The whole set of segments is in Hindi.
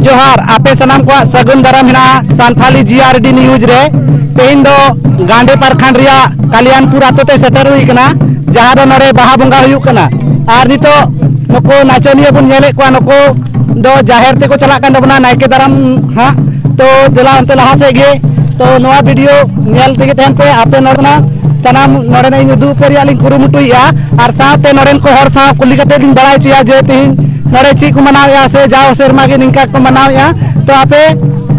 जोहार आपे सनाम को सगुन दाराम हिना सांथाली जीआरडी न्यूज रे तेहिन दो गांडे प्रखंड रिया कल्याणपुर आतो ते सेटर हुई कना जहां दो नरे बाहा बंगा हुई कना आर नितो नको नाचनिया बुन नेले को नको दो जाहिर ते को चला कन दबना नायके दाराम हां तो दिला अंते लहा से गे तो नवा वीडियो नेल ते तेन पे आपे नरना सनाम नरे नै उदु पेरिया लिंग कुरुमुटुया आर साथे नरेन को हर सा कुली कते दिन बड़ाई चिया जे तेहिन नरे ची को मनाया से जाओ शर्मा के निंका को मनाया तो आपे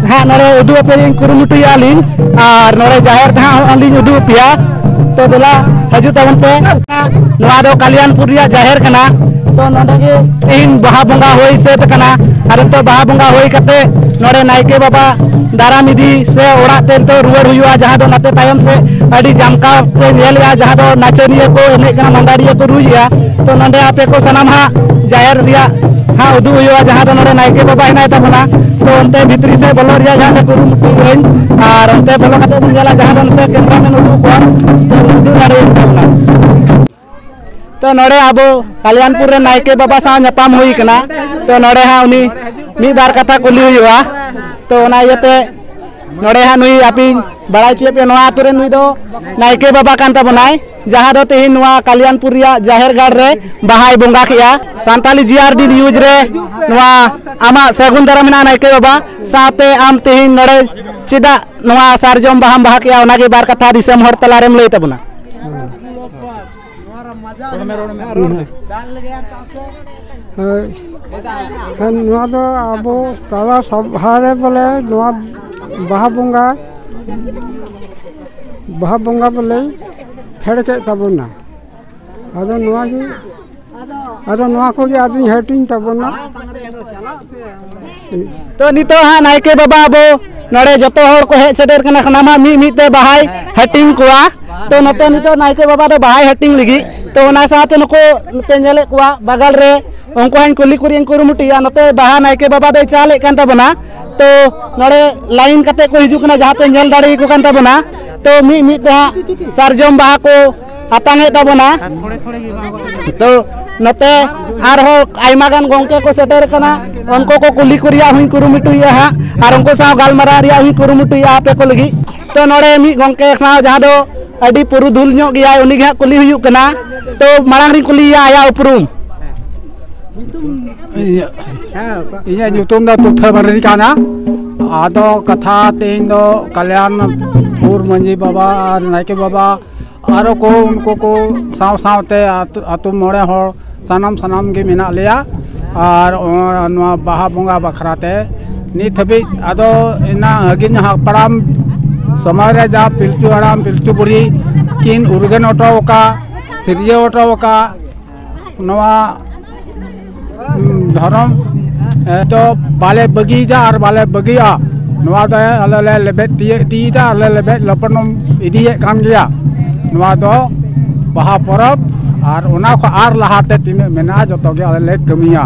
हाँ नरे उदु पे कुरुमुटुया लिन और नरे जाहिर धा लिन उदु पिया तो दिला हजू तवन पे नवा दो कल्याणपुर रिया जाहिर कना तो नडे के तीन बाहा बंगा होई से कना और तो बाहा बंगा होई कते नरे नायके बाबा दाराम इदी से ओड़ा तेल तो रुवर हुआ जहां दो नते तायम से अडी जामका पे नेलया जहां दो नाचनिया को एने कना मंदारिया को रुइया तो नडे आपे को सनाम हा जाहिर रिया हाँ उदू हुआ जहां दो नडे नायके बाबा हिना तबना तो उनते भितरी से बोलो रिया जहां कुरु मुटी होइन और उनते बोलो कते बुंजला जहां दो नते कैमरामैन उदू को तो उदू नारे तबना तो नडे अब कल्याणपुर रे नायके बाबा सा नपाम हुई कना तो नडे हा उनी मी बार कथा कुली हुआ तो ओना यते नडे हा नुई आपी बड़ा चे पे नवा आतुरे नुई दो नायके बाबा कान तबनाय जहां दो तेहिन नवा कल्याणपुर रिया जाहिर गाड़ रे बाहाय बंगा किया सांताली जीआरडी न्यूज रे नवा आमा सगुन दाराम नायके बाबा साथे आम तेहिन नडे चिदा नवा सारजम बाहाम बाहा किया ओना के बार कथा दिसम हर तलारेम लई तबना अब तला सभारे बोले बाहा बंगा बोले फेड़ के तबना हटिंग तबना तो नितो हाँ नायके बाबा अब नड़े जतो हर को हेज सेटर कना खनामा मी मीते बाहाय हटिंग कोआ तो नते नितो नायके बाबा दो बाहाय हटिंग लगी तो ओना साथे नको पेंजले कोआ बगल रे उनको हन कुली कुरियन कुरुमुटिया नते बाहा नायके बाबा दो चाले कान तबना तो नड़े लाइन कते को हिजु कना जहां पे नेल दाड़ी को कान तबना तो मी मीते सारजम बाहा को आतांगे तबना तो नते आर हो आइमा गान गोंके को सेटर कना उनको को कुली कुरिया हुई कुरुमुटुया हा और उनको सा गालमारा रिया हुई कुरुमुटुया आपे को लगी तो नड़े मी गोंके सा जहां दो अडी पुरुधुल ᱧᱚᱜ ᱜᱮᱭᱟ उनी गे कुली हुई कना तो मांग री कुलिया आया उपरुम इया जुतुम दा तुथा बररी काना आदो कथा तेन दो कल्याणपुर मंजी बाबा और नायके बाबा आरो को उनको को साव सावते आतु मोड़े हो सनाम के मेना लिया और बाहा बंगा बखराते नित हबी आदो इना हगिन पड़ाम समय रे जा पिलचू हड़ाम पिलचू बुढ़ी किन उर्गन ओटोका सिरिये ओटोका नवा धर्म तो बाले बगीजा और बाले बगिया नवा दो अले लेबेट तीदा अले लेबेट लपनम इदिये कान गया नवा दो बाहा परब और उना को आर लहाते तीन मेना जतो गे अले कमिया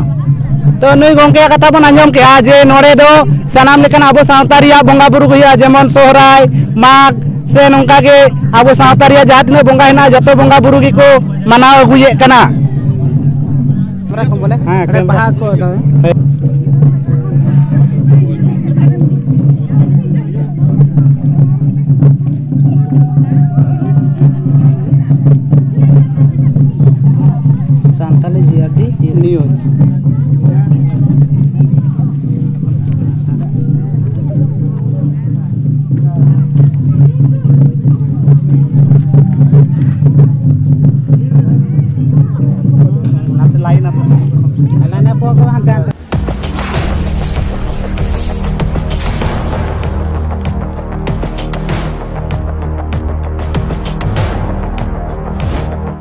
तो नुई गोंके कथा बन आंजम के जे नोड़े दो सनाम लेकन आबो सावतारिया बंगा बुरु हुआ जेमन सोहराय माग से नोंका के आबो सावतारिया जहां तिना बंगा हिना जतो बंगा बुरु की को मनाव हुए कना बोले हां बाहा को Santali GRD news line up को